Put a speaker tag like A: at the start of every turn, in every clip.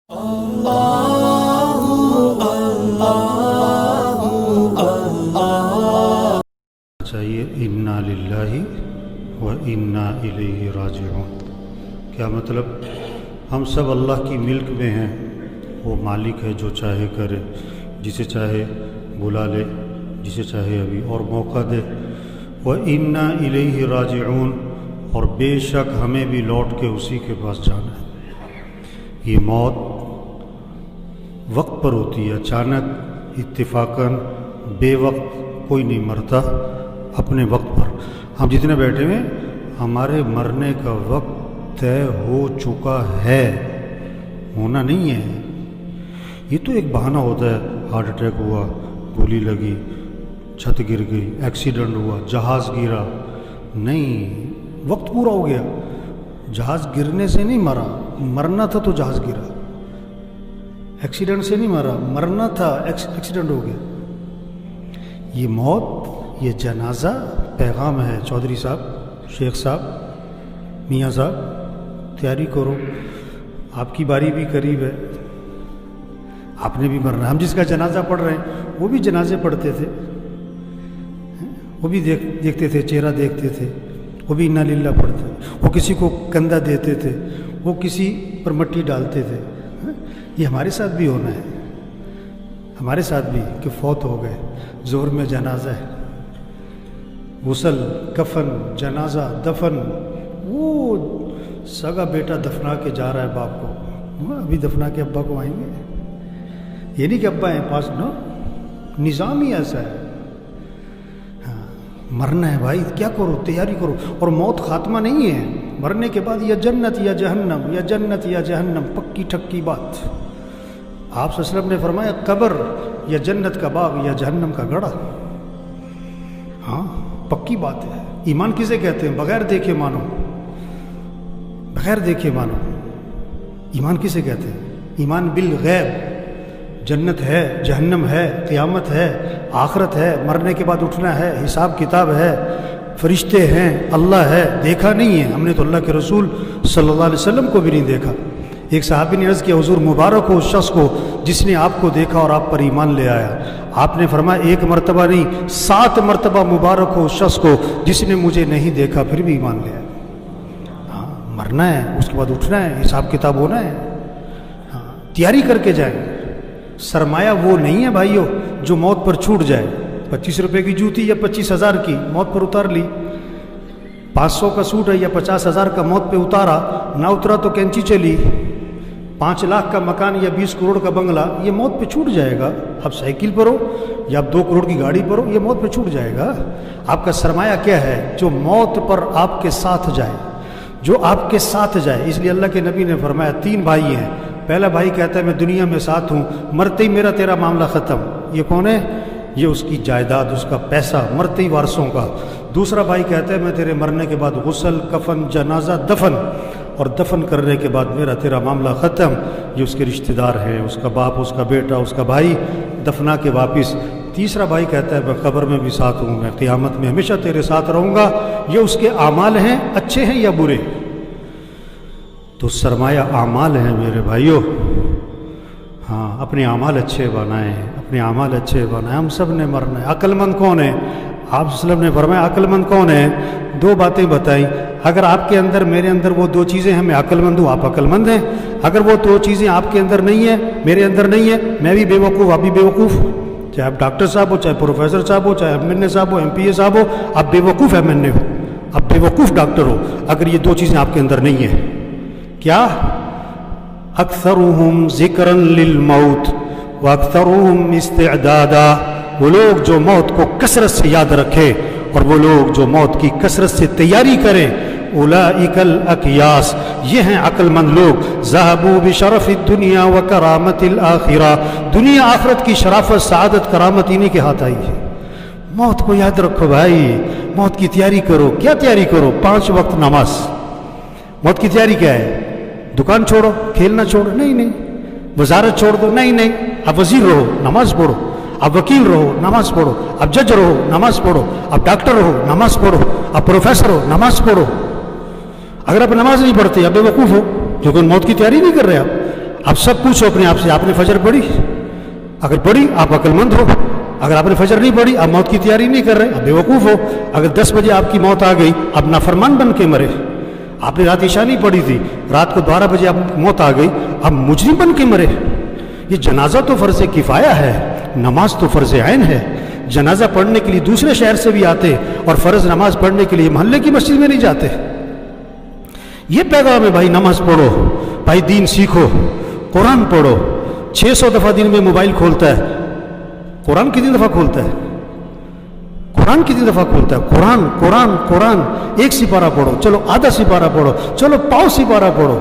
A: چاہیے انا للہ و انا الیہ راجعون۔ کیا مطلب؟ ہم سب اللہ کی ملک میں ہیں، وہ مالک ہے جو چاہے کرے، جسے چاہے بلا لے، جسے چاہے ابھی اور موقع دے۔ و انا الیہ راجعون، اور بے شک ہمیں بھی لوٹ کے اسی کے پاس جانا ہے۔ یہ موت وقت پر ہوتی ہے، اچانک، اتفاقاً، بے وقت کوئی نہیں مرتا، اپنے وقت پر۔ ہم جتنے بیٹھے ہوئے ہمارے مرنے کا وقت طے ہو چکا ہے، ہونا نہیں ہے۔ یہ تو ایک بہانہ ہوتا ہے، ہارٹ اٹیک ہوا، گولی لگی، چھت گر گئی، ایکسیڈنٹ ہوا، جہاز گرا۔ نہیں، وقت پورا ہو گیا۔ جہاز گرنے سے نہیں مرا، مرنا تھا تو جہاز گرا۔ ایکسیڈنٹ سے نہیں مرا، مرنا تھا، ایکسیڈنٹ ہو گیا۔ یہ موت، یہ جنازہ پیغام ہے۔ چودھری صاحب، شیخ صاحب، میاں صاحب، تیاری کرو، آپ کی باری بھی قریب ہے، آپ نے بھی مرنا۔ ہم جس کا جنازہ پڑھ رہے ہیں وہ بھی جنازے پڑھتے تھے، وہ بھی دیکھتے تھے، چہرہ دیکھتے تھے، وہ بھی انا للہ پڑھتے تھے، وہ کسی کو کندھا دیتے تھے، وہ کسی پر مٹی ڈالتے تھے۔ یہ ہمارے ساتھ بھی ہونا ہے، ہمارے ساتھ بھی، کہ فوت ہو گئے، ظہر میں جنازہ ہے، غسل، کفن، جنازہ، دفن۔ وہ سگا بیٹا دفنا کے جا رہا ہے باپ کو، ابھی دفنا کے ابا کو آئیں گے۔ یہ نہیں کہ ابا ہیں پاس، نو، نظام ہی ایسا ہے۔ ہاں، مرنا ہے بھائی، کیا کرو، تیاری کرو۔ اور موت خاتمہ نہیں ہے، مرنے کے بعد یا جنت یا جہنم، یا جنت یا جہنم، پکی ٹھکی بات۔ آپ صلی اللہ علیہ وسلم نے فرمایا قبر یا جنت کا باغ یا جہنم کا گڑھا۔ ہاں، پکی بات ہے۔ ایمان کسے کہتے ہیں؟ بغیر دیکھے مانو، بغیر دیکھے مانو۔ ایمان کسے کہتے ہیں؟ ایمان بالغیب۔ جنت ہے، جہنم ہے، قیامت ہے، آخرت ہے، مرنے کے بعد اٹھنا ہے، حساب کتاب ہے، فرشتے ہیں، اللہ ہے۔ دیکھا نہیں ہے ہم نے تو، اللہ کے رسول صلی اللہ علیہ وسلم کو بھی نہیں دیکھا۔ ایک صحابی نے عرض کیا، حضور مبارک ہو اس شخص کو جس نے آپ کو دیکھا اور آپ پر ایمان لے آیا۔ آپ نے فرمایا ایک مرتبہ نہیں، 7 مرتبہ مبارک ہو اس شخص کو جس نے مجھے نہیں دیکھا پھر بھی ایمان لے آیا۔ ہاں، مرنا ہے، اس کے بعد اٹھنا ہے، حساب کتاب ہونا ہے۔ ہاں، تیاری کر کے جائیں۔ سرمایہ وہ نہیں ہے بھائیو جو موت پر چھوٹ جائے۔ 25 روپے کی جوتی یا 25,000 کی، موت پر اتار لی۔ 500 کا سوٹ ہے یا 50,000 کا، موت پہ اتارا، نہ اترا تو کینچی چلی۔ 5 لاکھ کا مکان یا 20 کروڑ کا بنگلہ، یہ موت پہ چھوٹ جائے گا۔ اب سائیکل پر ہو یا 2 کروڑ کی گاڑی پر ہو، یہ موت پہ چھوٹ جائے گا۔ آپ کا سرمایہ کیا ہے؟ جو موت پر آپ کے ساتھ جائے، جو آپ کے ساتھ جائے۔ اس لیے اللہ کے نبی نے فرمایا 3 بھائی ہیں۔ پہلا بھائی کہتا ہے میں دنیا میں ساتھ ہوں، مرتے ہی میرا تیرا معاملہ ختم۔ یہ کون ہے؟ یہ اس کی جائیداد، اس کا پیسہ، مرتے ہی وارثوں کا۔ دوسرا بھائی کہتا ہے میں تیرے مرنے کے بعد غسل، کفن، جنازہ، دفن، اور دفن کرنے کے بعد میرا تیرا معاملہ ختم۔ یہ اس کے رشتہ دار ہیں، اس کا باپ، اس کا بیٹا، اس کا بھائی، دفنا کے واپس۔ تیسرا بھائی کہتا ہے میں قبر میں بھی ساتھ ہوں، میں قیامت میں ہمیشہ تیرے ساتھ رہوں گا۔ یہ اس کے اعمال ہیں، اچھے ہیں یا برے؟ تو سرمایہ اعمال ہیں میرے بھائیوں۔ ہاں، اپنے اعمال اچھے بنائیں، اپنے اعمال اچھے بنائیں۔ ہم سب نے مرنا ہے۔ عقل مند کون ہے؟ آپ صلی اللہ علیہ وسلم نے فرمایا عقل مند کون ہے؟ 2 باتیں بتائیں۔ اگر آپ کے اندر، میرے اندر وہ 2 چیزیں ہیں، میں عقل مند ہوں، آپ عقل مند ہیں۔ اگر وہ 2 چیزیں آپ کے اندر نہیں ہیں، میرے اندر نہیں ہے، میں بھی بے وقوف، آپ بھی بے وقوف۔ چاہے آپ ڈاکٹر صاحب ہو، چاہے پروفیسر صاحب ہو، چاہے ایم این اے صاحب ہو، ایم پی اے صاحب ہو، آپ بے وقوف ایم این اے ہو، آپ بے وقوف ڈاکٹر ہو، اگر یہ 2 چیزیں آپ کے اندر نہیں ہیں۔ کیا؟ اکثرهم ذکرا للموت واکثرهم استعدادا۔ وہ لوگ جو موت کو کثرت سے یاد رکھے اور وہ لوگ جو موت کی کثرت سے تیاری کریں، اولئک الاکیاس، یہ ہیں عقل مند لوگ۔ ذهبوا بشرف الدنیا وکرامت الآخرہ، دنیا آخرت کی شرافت، سعادت، کرامت انہی کے ہاتھ آئی ہے۔ موت کو یاد رکھو بھائی، موت کی تیاری کرو۔ کیا تیاری کرو؟ 5 وقت نماز۔ موت کی تیاری کیا ہے؟ دکان چھوڑو، کھیلنا چھوڑو؟ نہیں۔ وزارت چھوڑ دو؟ نہیں۔ اب وزیر رہو، نماز پڑھو۔ اب وکیل رہو، نماز پڑھو۔ اب جج رہو، نماز پڑھو۔ اب ڈاکٹر رہو، نماز پڑھو۔ اب پروفیسر ہو، نماز پڑھو۔ اگر آپ نماز نہیں پڑھتے، اب بے وقوف ہو، کیونکہ موت کی تیاری نہیں کر رہے آپ۔ आप सब पूछो अपने आप से, आपने फजर पढ़ी? अगर पढ़ी आप अक्लमंद हो, अगर आपने फजर नहीं पढ़ी आप मौत की तैयारी नहीं कर रहे, आप बेवकूफ़ हो। अगर 10 बजे आपकी मौत आ गई, आप नाफरमान बन के मरे। आपने रात इशा नहीं पढ़ी थी, रात को 12 बजे आप मौत आ गई, आप मुजरिम बन के मरे। ये जनाजा तो फ़र्ज़ किफ़ाया है, नमाज तो फ़र्ज़ ऐन है। जनाजा पढ़ने के लिए दूसरे शहर से भी आते और फ़र्ज़ नमाज पढ़ने के लिए मोहल्ले की मस्जिद में नहीं जाते। ये पैगाम है भाई, नमाज पढ़ो भाई, दीन सीखो, कुरान पढ़ो। 600 दफ़ा दिन में मोबाइल खोलता है, कुरान कितनी दफ़ा खोलता है? कुरान कितनी दफ़ा खोलता है? कुरान कुरान कुरान। एक सिपारा पढ़ो, चलो आधा सिपारा पढ़ो, चलो पाँव सिपारा पढ़ो।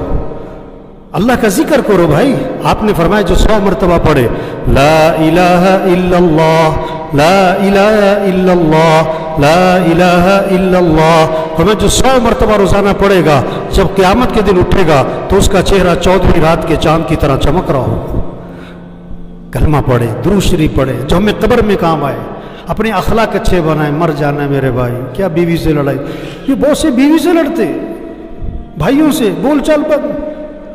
A: अल्लाह का जिक्र करो भाई। आपने फरमाया जो 100 मरतबा पढ़े ला इलाहा इल्लल्लाह, ला इलाहा इल्लल्लाह, ला इलाहा इल्लल्लाह, हमें जो 100 मरतबा रोज़ाना पढ़ेगा, जब क़यामत के दिन उठेगा तो उसका चेहरा 14वीं रात के चांद की तरह चमक रहा हो। कलमा पढ़े, दुरूद शरीफ पढ़े, जो हमें कब्र में काम आए, अपने अखलाक अच्छे बनाए। मर जाना है मेरे भाई, क्या बीवी से लड़ाई? ये बहुत से बीवी से लड़ते, भाइयों से बोलचाल बंद।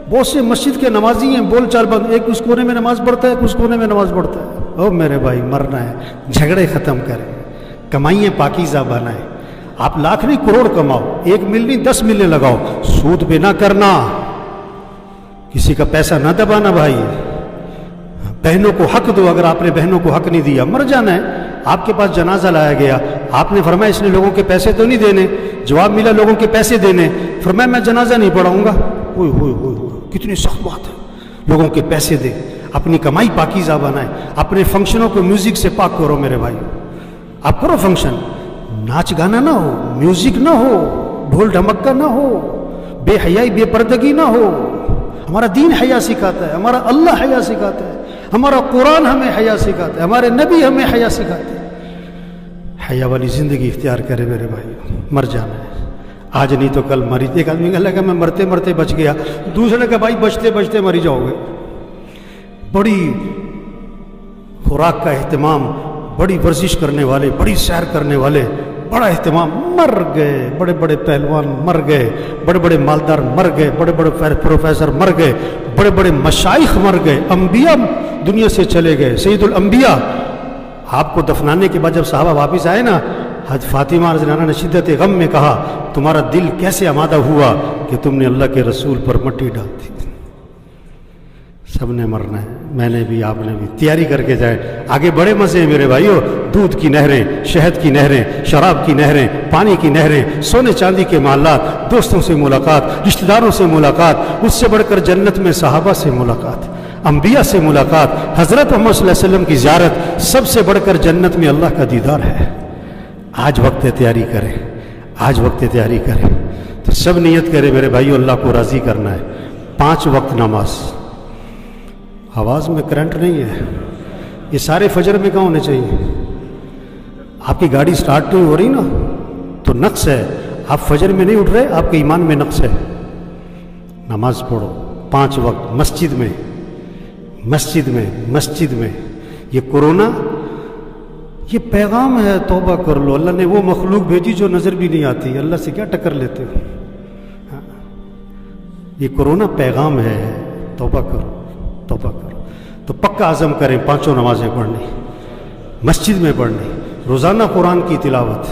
A: बहुत से मस्जिद के नमाजी हैं, बोलचाल बंद। एक उस कोने में नमाज पढ़ता है, उस कोने में नमाज पढ़ता है। ओ मेरे भाई, मरना है, झगड़े ख़त्म करें, कमाइए पाकीज़ा बनाए। आप लाख नहीं करोड़ कमाओ, 1 मिल नहीं 10 मिलें लगाओ, सूद पे ना करना, किसी का पैसा ना दबाना भाई। बहनों को हक दो, अगर आपने बहनों को हक नहीं दिया, मर जाना है। आपके पास जनाजा लाया गया, आपने फरमाया इसने लोगों के पैसे तो नहीं देने, जवाब मिला लोगों के पैसे देने, फरमाया मैं जनाजा नहीं पढ़ाऊंगा। ओए होए होए, कितनी सख्त बात है। लोगों के पैसे दे, अपनी कमाई पाकीज़ा बनाए, अपने फंक्शनों को म्यूजिक से पाक करो मेरे भाई। आप करो फंक्शन, नाच गाना ना हो, म्यूजिक ना हो, ढोल ढमक्का ना हो, बेहयाई बेपर्दगी ना हो। हमारा दीन हया सिखाता है, हमारा अल्लाह हया सिखाता है, हमारा कुरान हमें हया सिखाता है, हमारे नबी हमें हया सिखाते हैं। हया वाली ज़िंदगी इख्तियार करे मेरे भाई। मर जाना है, आज नहीं तो कल मरी। एक आदमी का लगा मैं मरते मरते बच गया, दूसरे का भाई बचते बचते मरी जाओगे। बड़ी खुराक का एहतमाम, बड़ी वर्जिश करने वाले, बड़ी सैर करने वाले, बड़ा एहतमाम, मर गए। बड़े बड़े पहलवान मर गए, बड़े बड़े मालदार मर गए, बड़े बड़े प्रोफेसर मर गए, बड़े बड़े मशाइख मर गए, अंबिया दुनिया से चले गए, सैयदुल अंबिया। आपको दफनाने के बाद जब साहबा वापस आए ना, हज फातिमा रज़ियल्लाहु ने शिद्दत गम में कहा तुम्हारा दिल कैसे आमादा हुआ कि तुमने अल्लाह के रसूल पर मट्टी डाल दी। सबने मरना है, मैंने भी, आपने भी। तैयारी करके जाए, आगे बड़े मज़े हैं मेरे भाइयों। दूध की नहरें, शहद की नहरें, शराब की नहरें, पानी की नहरें, सोने चांदी के मालात, दोस्तों से मुलाकात, रिश्तेदारों से मुलाकात, उससे बढ़कर जन्नत में सहाबा से मुलाकात, अंबिया से मुलाकात, हज़रत मोहम्मद सल्लल्लाहु अलैहि वसल्लम की ज़ियारत, सबसे बढ़कर जन्नत में अल्लाह का दीदार है। आज वक्त तैयारी करें, आज वक्त तैयारी करें। तो सब नियत करें मेरे भाइयों, अल्लाह को राज़ी करना है। 5 वक्त नमाज। आवाज़ में करंट नहीं है, ये सारे फजर में कहाँ होने चाहिए? आपकी गाड़ी स्टार्ट नहीं हो रही ना, तो नक्स है, आप फजर में नहीं उठ रहे, आपके ईमान में नक्स है। नमाज पढ़ो 5 वक्त, मस्जिद में, मस्जिद में, मस्जिद में। ये कोरोना, ये पैगाम है, तौबा कर लो। अल्लाह ने वो मखलूक भेजी जो नज़र भी नहीं आती, अल्लाह से क्या टक्कर लेते हो? ये कोरोना पैगाम है, तौबा करो, तौबा करो। तो पक्का आज़म करें 5 नमाजें पढ़नी, मस्जिद में पढ़नी, रोज़ाना कुरान की तिलावत,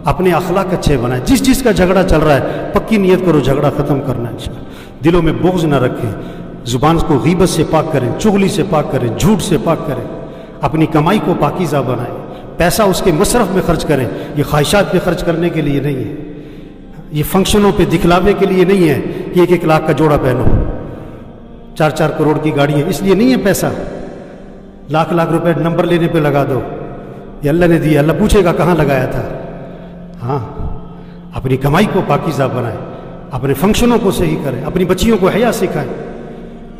A: अपने अखलाक अच्छे बनाए। जिस जिस का झगड़ा चल रहा है पक्की नियत करो झगड़ा ख़त्म करना है। दिलों में बोझ ना रखें, ज़ुबान को गीबत से पाक करें, चुगली से पाक करें, झूठ से पाक करें, अपनी कमाई को पाकीज़ा बनाएं, पैसा उसके मसरफ में खर्च करें। ये ख्वाहिशात पे खर्च करने के लिए नहीं है, ये फंक्शनों पे दिखलावे के लिए नहीं है कि 1-1 लाख का जोड़ा पहनो, 4-4 करोड़ की गाड़ी है, इसलिए नहीं है पैसा। लाख लाख रुपए नंबर लेने पे लगा दो, ये अल्लाह ने दिया, अल्लाह पूछेगा कहाँ लगाया था। हाँ, अपनी कमाई को पाकीज़ा बनाए, अपने फंक्शनों को सही करें, अपनी बच्चियों को हया सिखाएं।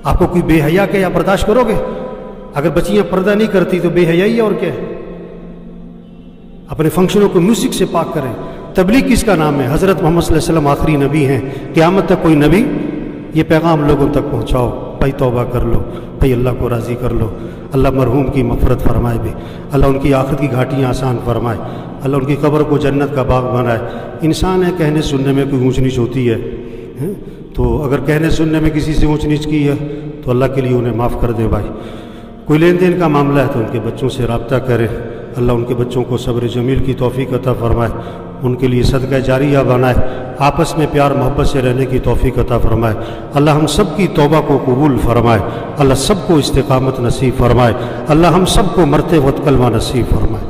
A: आपको कोई बेहया के या बर्दाश्त करोगे? अगर बच्चियां पर्दा नहीं करती तो बेहयाई है और क्या है। अपने फंक्शनों को म्यूजिक से पाक करें। तबलीग किसका नाम है? हज़रत मोहम्मद सल्लल्लाहु अलैहि वसल्लम आखिरी नबी हैं, क़यामत तक कोई नबी। ये पैगाम लोगों तक पहुँचाओ भाई, तौबा कर लो भाई, अल्लाह को राज़ी कर लो। अल्लाह मरहूम की मग़फ़िरत फरमाए भी, अल्लाह उनकी आखिरत की घाटियाँ आसान फरमाए, अल्लाह उनकी कब्र को जन्नत का बाग बनाए। इंसान है, कहने सुनने में कोई ऊँच नीच होती है, تو اگر کہنے سننے میں کسی سے اونچ نیچ کی ہے تو اللہ کے لیے انہیں معاف کر دیں بھائی. کوئی لین دین کا معاملہ ہے تو ان کے بچوں سے رابطہ کریں. اللہ ان کے بچوں کو صبر جمیل کی توفیق عطا فرمائے, ان کے لیے صدقہ جاریہ بنائے, آپس میں پیار محبت سے رہنے کی توفیق عطا فرمائے. اللہ ہم سب کی توبہ کو قبول فرمائے. اللہ سب کو استقامت نصیب فرمائے. اللہ ہم سب کو مرتے وقت کلمہ نصیب فرمائے.